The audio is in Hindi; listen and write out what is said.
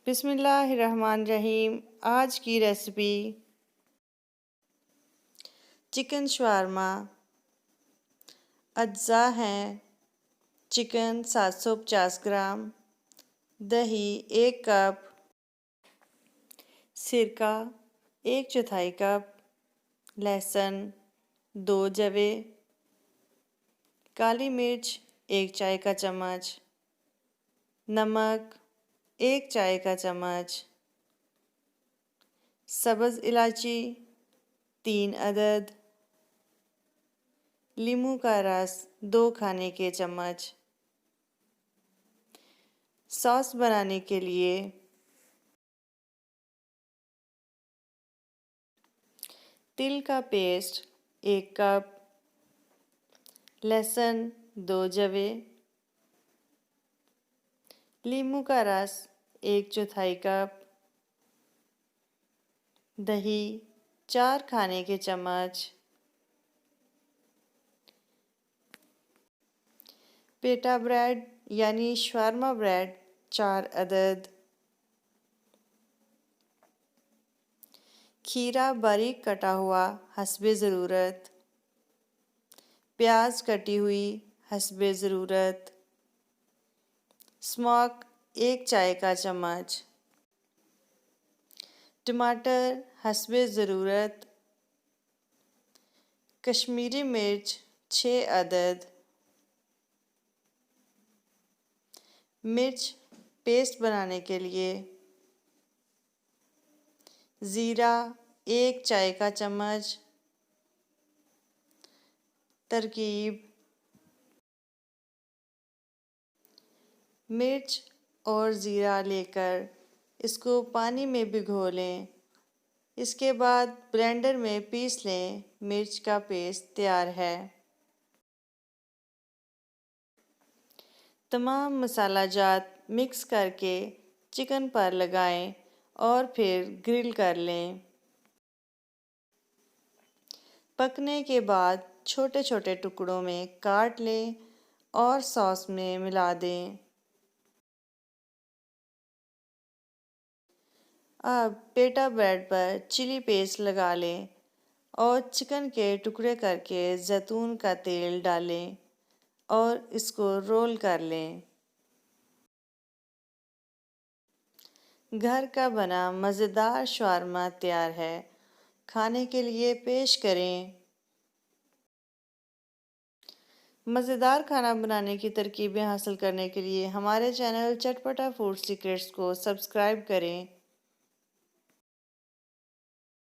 बिस्मिल्लाहिर्रहमानिर्रहीम। आज की रेसिपी चिकन शवारमा। अज्जा हैं चिकन 750 ग्राम, दही 1 कप, सिरका 1/4 कप, लहसुन 2 जवे, काली मिर्च 1 चाय का चम्मच, नमक 1 चाय का चम्मच, सब्ज़ इलायची 3 अदद, नींबू का रस 2 खाने के चम्मच। सॉस बनाने के लिए तिल का पेस्ट 1 कप, लहसुन 2 जवे, नींबू का रस 1/4 कप, दही 4 खाने के चम्मच, पेटा ब्रेड यानी शवारमा ब्रेड 4 अदद, खीरा बारीक कटा हुआ हस्बे ज़रूरत, प्याज कटी हुई हस्बे ज़रूरत, स्मोक 1 चाय का चम्मच, टमाटर हस्बे ज़रूरत, कश्मीरी मिर्च 6 अदद, मिर्च पेस्ट बनाने के लिए ज़ीरा 1 चाय का चम्मच। तरकीब: मिर्च और ज़ीरा लेकर इसको पानी में भिगो लें। इसके बाद ब्लेंडर में पीस लें। मिर्च का पेस्ट तैयार है। तमाम मसाला जात मिक्स करके चिकन पर लगाएं और फिर ग्रिल कर लें। पकने के बाद छोटे छोटे टुकड़ों में काट लें और सॉस में मिला दें। अब पेटा ब्रेड पर चिली पेस्ट लगा लें और चिकन के टुकड़े करके जैतून का तेल डालें और इसको रोल कर लें। घर का बना मज़ेदार शवारमा तैयार है। खाने के लिए पेश करें। मज़ेदार खाना बनाने की तरकीबें हासिल करने के लिए हमारे चैनल चटपटा फूड सीक्रेट्स को सब्सक्राइब करें।